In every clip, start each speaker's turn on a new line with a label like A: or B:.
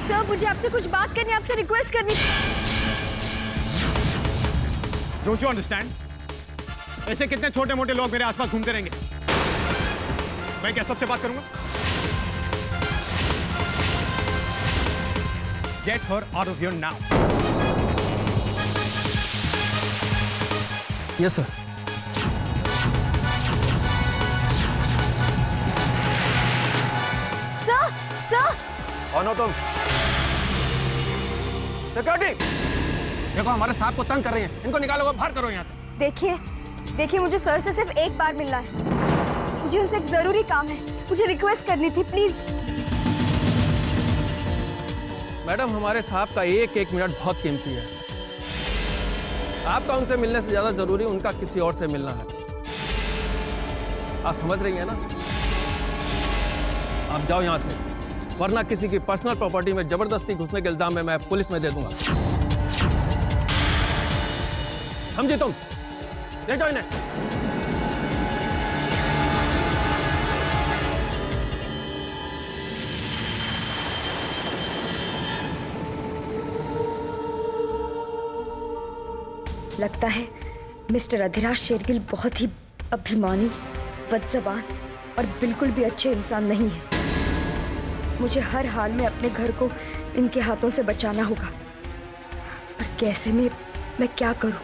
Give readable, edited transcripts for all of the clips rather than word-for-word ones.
A: Sir, मुझे आपसे कुछ बात करनी, आपसे रिक्वेस्ट करनी।
B: Don't you understand? ऐसे कितने छोटे मोटे लोग मेरे आसपास घूमते रहेंगे? मैं क्या सबसे बात करूंगा? Get her out of here now.
C: Yes sir.
A: Sir,
B: कौन हो तुम? सिक्योरिटी!
C: देखो हमारे साथ को तंग कर रही है, इनको निकालो, बाहर करो यहाँ से।
A: देखिए मुझे सर से सिर्फ एक बार मिलना है। मुझे उनसे एक जरूरी काम है, मुझे रिक्वेस्ट करनी थी, प्लीज।
C: मैडम, हमारे साहब का एक एक मिनट बहुत कीमती है। आपका उनसे मिलने से ज्यादा जरूरी उनका किसी और से मिलना है। आप समझ रही हैं ना? आप जाओ यहाँ से, वरना किसी की पर्सनल प्रॉपर्टी में जबरदस्ती घुसने के इल्जाम में मैं पुलिस में दे दूंगा। समझी तुम? ले जाओ इन्हें।
A: लगता है मिस्टर अधिराज शेरगिल बहुत ही अभिमानी, बदज़बान और बिल्कुल भी अच्छे इंसान नहीं है। मुझे हर हाल में अपने घर को इनके हाथों से बचाना होगा। पर कैसे मैं क्या करूं?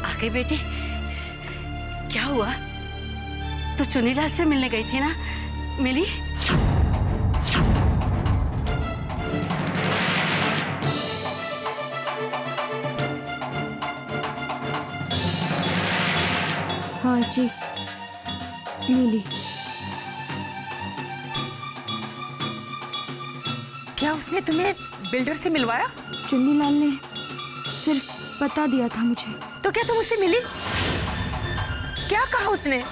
D: आगे बेटी, क्या हुआ? तो चुनीलाल से मिलने गई थी ना, मिली?
A: हाँ जी, मिली।
D: क्या उसने तुम्हें बिल्डर से मिलवाया?
A: चुन्नीलाल ने सिर्फ बता दिया था मुझे।
D: तो क्या तुम उससे मिली? क्या कहा उसने?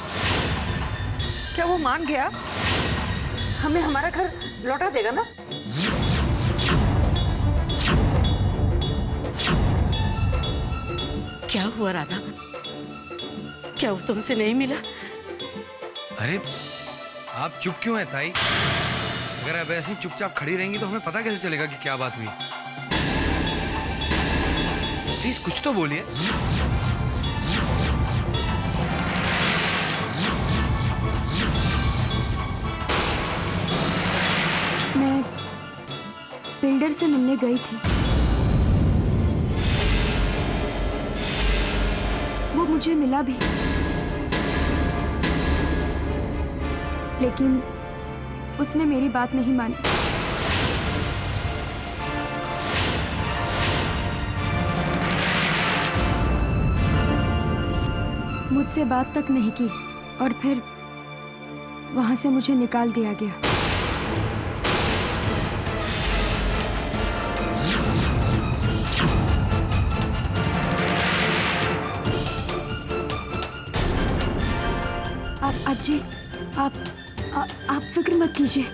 D: क्या वो मान गया? हमें हमारा घर लौटा देगा ना? क्या हुआ राधा? क्या वो तुमसे नहीं मिला?
E: अरे आप चुप क्यों हैं ताई? अगर आप ऐसे चुपचाप खड़ी रहेंगी तो हमें पता कैसे चलेगा कि क्या बात हुई? प्लीज कुछ तो बोलिए।
A: मैं बिल्डर से मिलने गई थी। वो मुझे मिला भी, लेकिन उसने मेरी बात नहीं मानी। मुझसे बात तक नहीं की और फिर वहां से मुझे निकाल दिया गया। अज्जी, आप फिक्र मत कीजिए,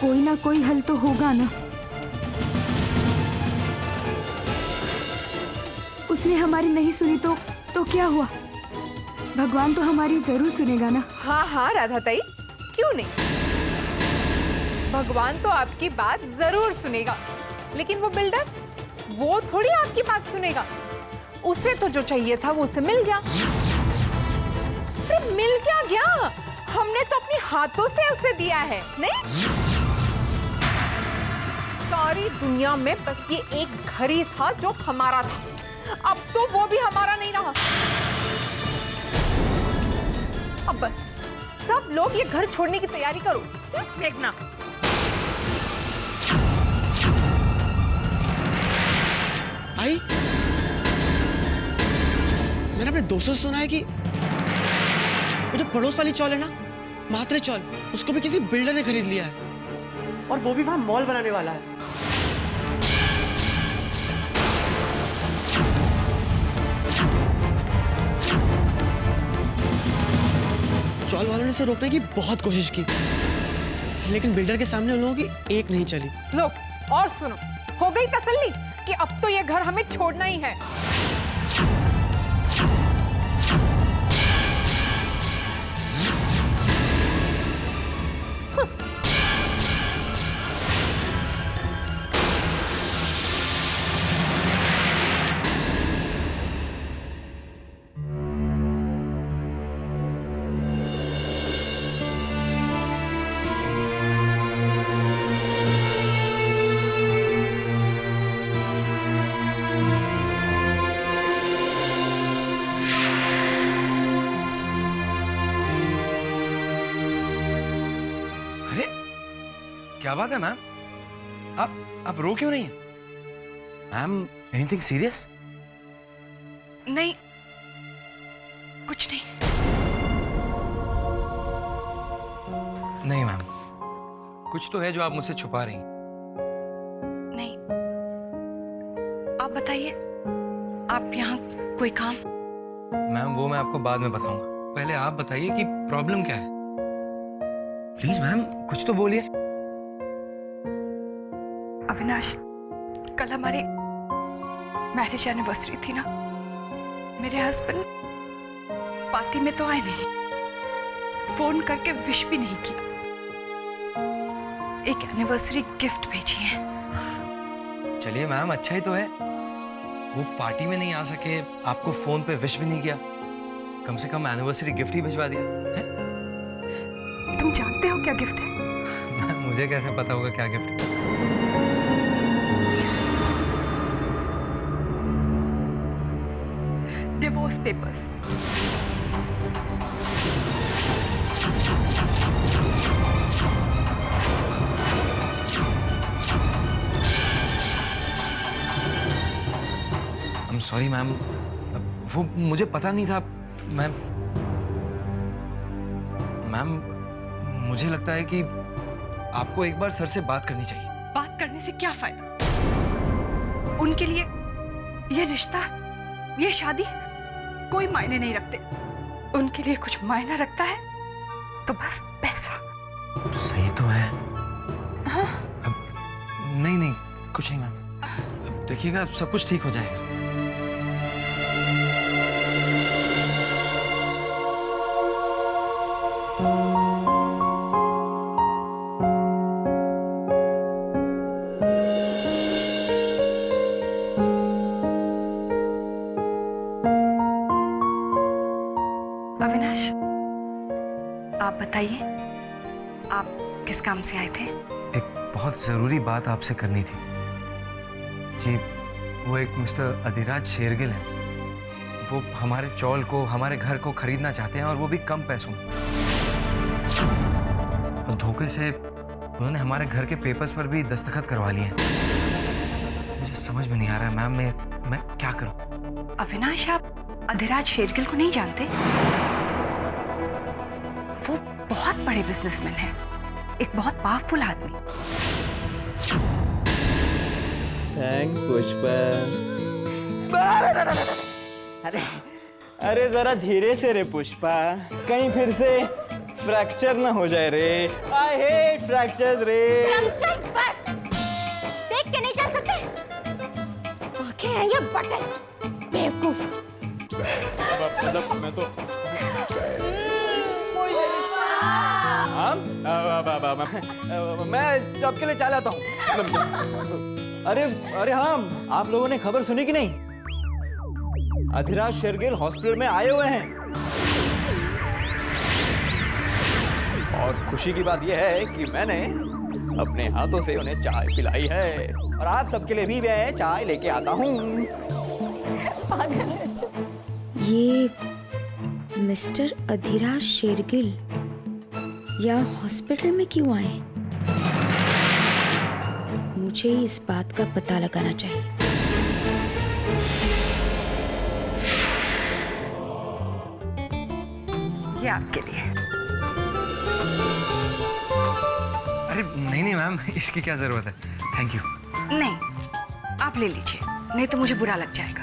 A: कोई ना कोई हल तो होगा ना। उसने हमारी नहीं सुनी तो क्या हुआ? भगवान तो हमारी जरूर सुनेगा ना।
F: हाँ हाँ राधा ताई, क्यों नहीं? भगवान तो आपकी बात जरूर सुनेगा, लेकिन वो बिल्डर, वो थोड़ी आपकी बात सुनेगा। उसे तो जो चाहिए था वो उसे मिल गया। मिल क्या गया? हमने तो अपने हाथों से उसे दिया है, नहीं? सारी दुनिया में बस ये एक घर ही था जो हमारा था। अब तो वो भी हमारा नहीं रहा। अब बस सब लोग ये घर छोड़ने की तैयारी करो।
D: देखना,
G: आई मैंने अपने दोस्तों से सुना है कि वो जो पड़ोस वाली चौल है ना, मात्रे चौल, उसको भी किसी बिल्डर ने खरीद लिया है और वो भी वहां मॉल बनाने वाला है। चौल वालों ने इसे रोकने की बहुत कोशिश की, लेकिन बिल्डर के सामने उन लोगों की एक नहीं चली।
F: लो और सुनो, हो गई तसल्ली कि अब तो ये घर हमें छोड़ना ही है।
E: अरे क्या बात है मैम, आप रो क्यों नहीं है? Ma'am anything serious?
D: नहीं, कुछ नहीं।
E: नहीं मैम, कुछ तो है जो आप मुझसे छुपा रही हैं।
D: नहीं, आप बताइए, आप यहाँ कोई काम?
E: मैम वो मैं आपको बाद में बताऊंगा, पहले आप बताइए कि प्रॉब्लम क्या है। प्लीज मैम कुछ तो बोलिए।
D: अविनाश, कल हमारी मैरिज एनिवर्सरी थी ना, मेरे हस्बैंड पार्टी में तो आए नहीं, फोन करके विश भी नहीं किया, एक एनिवर्सरी गिफ्ट भेजी है।
E: चलिए मैम अच्छा ही तो है, वो पार्टी में नहीं आ सके, आपको फोन पे विश भी नहीं किया, कम से कम एनिवर्सरी गिफ्ट ही भिजवा दिया है?
D: तुम जानते हो क्या गिफ्ट है?
E: मैम मुझे कैसे पता होगा क्या गिफ्ट है?
D: Divorce papers.
E: I am sorry ma'am, वो मुझे पता नहीं था। मैम मुझे लगता है कि आपको एक बार सर से बात करनी चाहिए।
D: बात करने से क्या फायदा? उनके लिए ये रिश्ता, ये शादी कोई मायने नहीं रखते। उनके लिए कुछ मायना रखता है तो बस पैसा।
E: सही तो है।
D: हाँ?
E: नहीं कुछ नहीं मैम, देखिएगा सब कुछ ठीक हो जाएगा।
D: अविनाश, आप बताइए, आप किस काम से आए थे?
E: एक बहुत जरूरी बात आपसे करनी थी जी। वो एक मिस्टर अधिराज शेरगिल हैं, वो हमारे चौल को, हमारे घर को खरीदना चाहते हैं और वो भी कम पैसों में। और धोखे से उन्होंने हमारे घर के पेपर्स पर भी दस्तखत करवा लिए हैं। मुझे समझ में नहीं आ रहा है मैम, मैं क्या करूं?
D: अविनाश, आप अधिराज शेरगिल को नहीं जानते? वो बहुत बड़े बिजनेसमैन हैं, एक बहुत पावरफुल आदमी।
H: थैंक पुष्पा। अरे जरा धीरे से रे पुष्पा, कहीं फिर से फ्रैक्चर ना हो जाए रे। आई हेट फ्रैक्चर्स रे।
A: चल बस, देख के नहीं चल सकते? आंखें हैं ये बटन, बेवकूफ।
B: मतलब मैं तो
H: मैं सबके लिए चाह लाता हूँ। अरे हाँ, आप लोगों ने खबर सुनी कि नहीं? अधिराज शेरगिल हॉस्पिटल में आए हुए हैं। और खुशी की बात यह है कि मैंने अपने हाथों से उन्हें चाय पिलाई है, और आप सबके लिए भी मैं चाय लेके आता हूँ।
A: ये मिस्टर अधिराज शेरगिल यहाँ हॉस्पिटल में क्यों आए? मुझे इस बात का पता लगाना चाहिए।
D: ये आपके लिए।
E: अरे नहीं मैम, इसकी क्या जरूरत है? Thank you.
D: नहीं, आप ले लीजिए, नहीं तो मुझे बुरा लग जाएगा।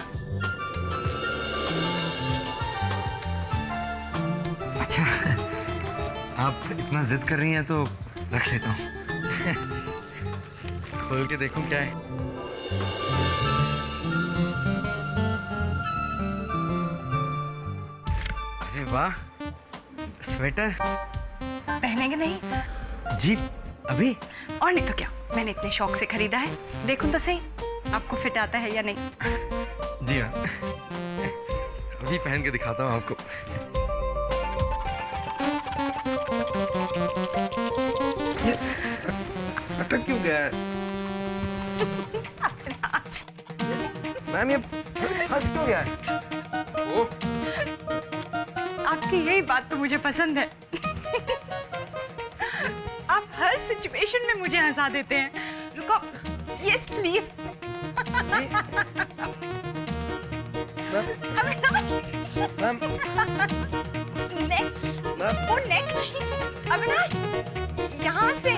E: अच्छा आप इतना जिद कर रही हैं तो रख लेता हूँ। खोल के देखूं क्या है। अरे वाह, स्वेटर।
D: पहनेंगे नहीं?
E: जी अभी?
D: और नहीं तो क्या, मैंने इतने शौक से खरीदा है। देखूं तो सही आपको फिट आता है या नहीं।
E: जी हाँ, अभी पहन के दिखाता हूँ आपको। अटक क्यों गया है? मैम ये फंस क्यों गया है? ओ,
D: आपकी यही बात तो मुझे पसंद है। आप हर सिचुएशन में मुझे हंसा देते हैं। रुको, ये स्लीव।
E: मैम
D: नेक, वो नेक नहीं, अविनाश, यहाँ से।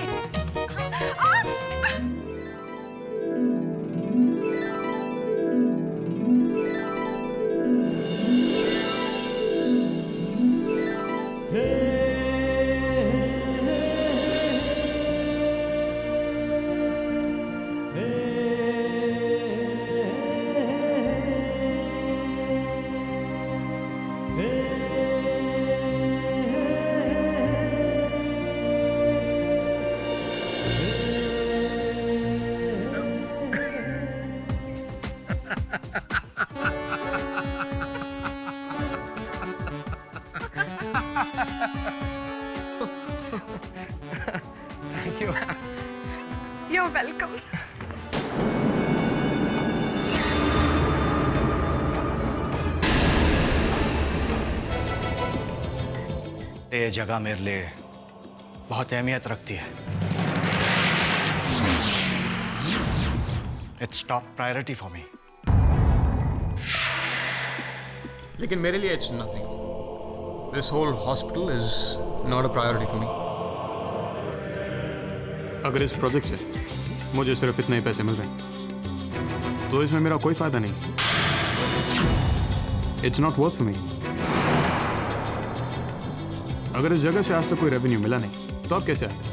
E: Thank you.
D: You're welcome.
I: ये जगह मेरे लिए बहुत अहमियत रखती है। It's top priority for me.
J: लेकिन मेरे लिए it's nothing. This whole hospital is not a priority for me.
B: अगर इस प्रोजेक्ट से मुझे सिर्फ इतने ही पैसे मिल रहे हैं तो इसमें मेरा कोई फायदा नहीं। It's not worth for me. अगर इस जगह से आज तक कोई रेवेन्यू मिला नहीं तो अब कैसे आएगा?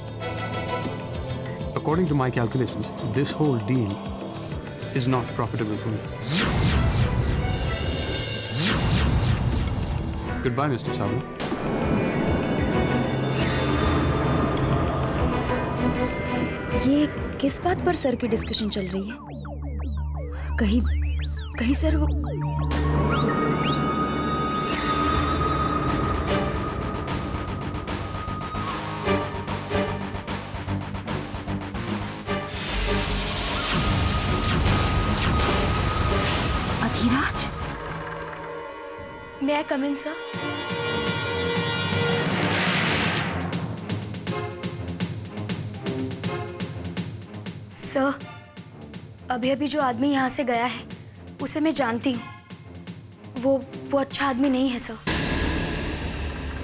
B: According to my calculations, this whole deal is not profitable for me. Good bye mister Sabu.
A: ये किस बात पर सर की डिस्कशन चल रही है? कहीं सर वो Adhiraj? May I come in, sir? Sir, अभी जो आदमी यहाँ से गया है उसे मैं जानती हूँ। वो अच्छा आदमी नहीं है सर।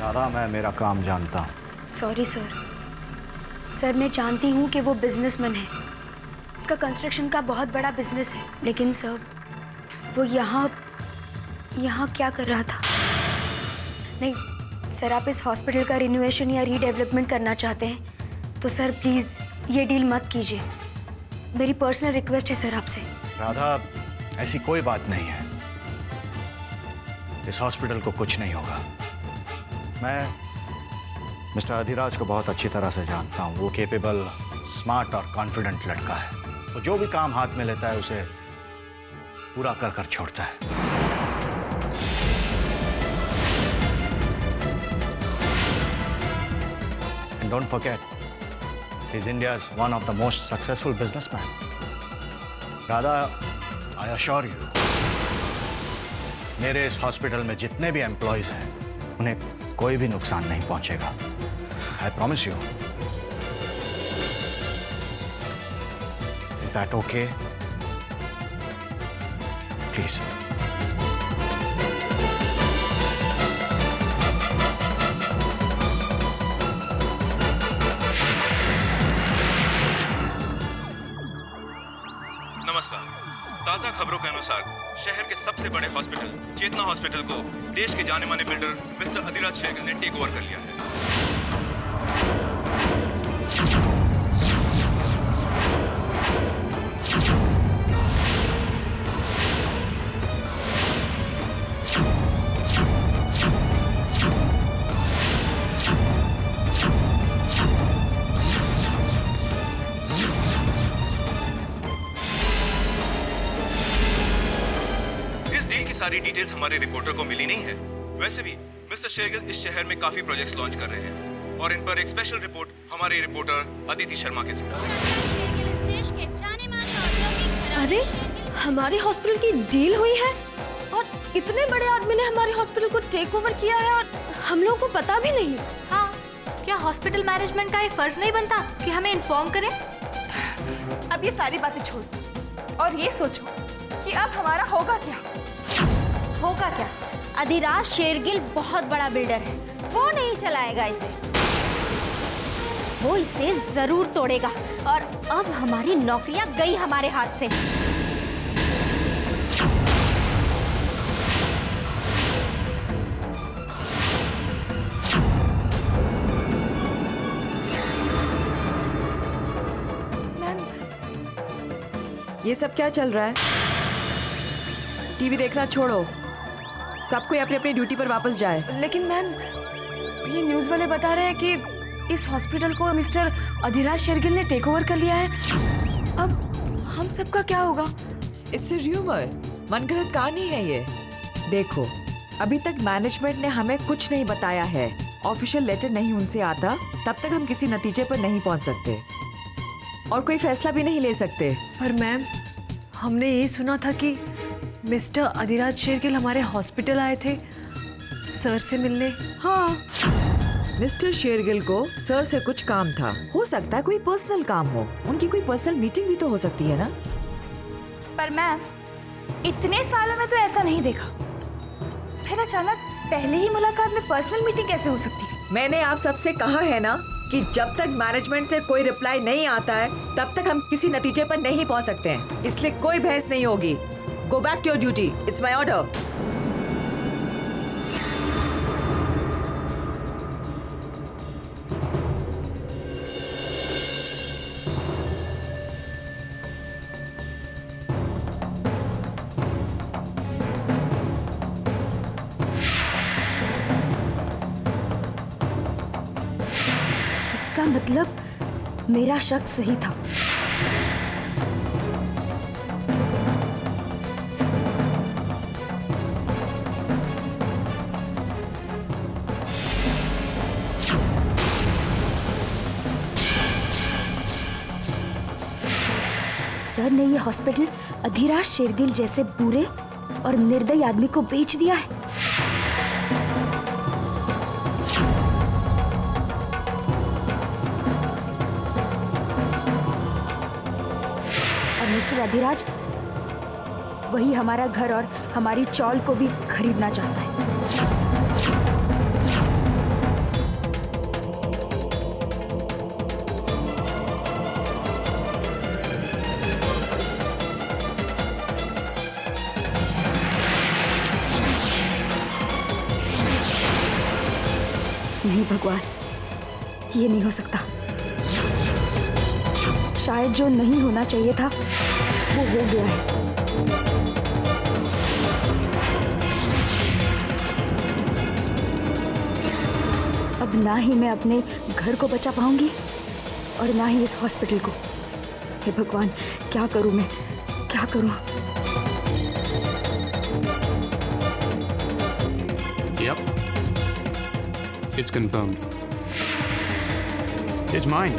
I: दादा, मैं मेरा काम जानता हूँ।
A: Sorry sir. सर, मैं जानती हूँ कि वो बिजनेसमैन है, उसका कंस्ट्रक्शन का बहुत बड़ा बिजनेस है। लेकिन सर, वो यहाँ क्या कर रहा था? नहीं सर, आप इस हॉस्पिटल का रिनोवेशन या रीडेवलपमेंट करना चाहते हैं तो सर प्लीज़ ये डील मत कीजिए। मेरी पर्सनल रिक्वेस्ट है सर आपसे।
I: राधा, ऐसी कोई बात नहीं है। इस हॉस्पिटल को कुछ नहीं होगा। मैं मिस्टर अधिराज को बहुत अच्छी तरह से जानता हूँ। वो केपेबल, स्मार्ट और कॉन्फिडेंट लड़का है। वो जो भी काम हाथ में लेता है उसे पूरा कर कर छोड़ता है। And don't forget, he's India's one of the most successful businessmen. Radha, I assure you, मेरे इस हॉस्पिटल में जितने भी एम्प्लॉयज हैं उन्हें कोई भी नुकसान नहीं पहुंचेगा। I promise you. Is that okay? Please.
K: नमस्कार। ताज़ा खबरों के अनुसार शहर के सबसे बड़े हॉस्पिटल चेतना हॉस्पिटल को देश के जाने माने बिल्डर मिस्टर अधिराज शेरगिल ने टेक ओवर कर लिया है। सारी डिटेल्स हमारे रिपोर्टर को मिली नहीं है। वैसे भी मिस्टर शेरगिल इस शहर में काफी प्रोजेक्ट्स लॉन्च कर रहे हैं और इन पर एक स्पेशल रिपोर्ट हमारे रिपोर्टर अदिति शर्मा के थ्रू।
A: अरे हमारे हॉस्पिटल की डील हुई है और इतने बड़े आदमी ने हमारे हॉस्पिटल को टेक ओवर किया है और हम लोगों को पता भी नहीं।
L: हाँ, क्या हॉस्पिटल मैनेजमेंट का ये फर्ज नहीं बनता कि हमें इन्फॉर्म करें?
D: अब ये सारी बातें छोड़ और ये सोचो कि अब हमारा होगा क्या।
L: होगा क्या? अधिराज शेरगिल बहुत बड़ा बिल्डर है, वो नहीं चलाएगा इसे, वो इसे जरूर तोड़ेगा और अब हमारी नौकरियां गई हमारे हाथ से।
M: ये सब क्या चल रहा है? टीवी देखना छोड़ो, सब कोई अपनी अपनी ड्यूटी पर वापस जाए।
D: लेकिन मैम, ये न्यूज़ वाले बता रहे हैं कि इस हॉस्पिटल को मिस्टर अधिराज शेरगिल ने टेक ओवर कर लिया है। अब हम सबका क्या होगा?
M: इट्स अ र्यूमर, मनगढ़ंत कहानी है ये। देखो, अभी तक मैनेजमेंट ने हमें कुछ नहीं बताया है, ऑफिशियल लेटर नहीं उनसे आता, तब तक हम किसी नतीजे पर नहीं पहुंच सकते और कोई फैसला भी नहीं ले सकते।
N: पर मैम, हमने ये सुना था कि मिस्टर अधिराज शेरगिल हमारे हॉस्पिटल आए थे सर से मिलने।
M: हाँ, मिस्टर शेरगिल को सर से कुछ काम था, हो सकता है कोई पर्सनल काम हो, उनकी कोई पर्सनल मीटिंग भी तो हो सकती है ना।
D: पर मैम, इतने सालों में तो ऐसा नहीं देखा, फिर अचानक पहले ही मुलाकात में पर्सनल मीटिंग कैसे हो सकती है?
M: मैंने आप सबसे कहा है ना कि जब तक मैनेजमेंट से कोई रिप्लाई नहीं आता है तब तक हम किसी नतीजे पर नहीं पहुंच सकते हैं, इसलिए कोई बहस नहीं होगी। Go back to your duty, it's my order.
A: इसका मतलब मेरा शक सही था। सर ने ये हॉस्पिटल अधिराज शेरगिल जैसे बुरे और निर्दयी आदमी को बेच दिया है। और मिस्टर अधिराज वही हमारा घर और हमारी चॉल को भी खरीदना चाहता है। नहीं भगवान, ये नहीं हो सकता। शायद जो नहीं होना चाहिए था वो हो गया है। अब ना ही मैं अपने घर को बचा पाऊंगी और ना ही इस हॉस्पिटल को। हे भगवान, क्या करूं मैं, क्या करूं?
B: Yep. It's confirmed. It's mine.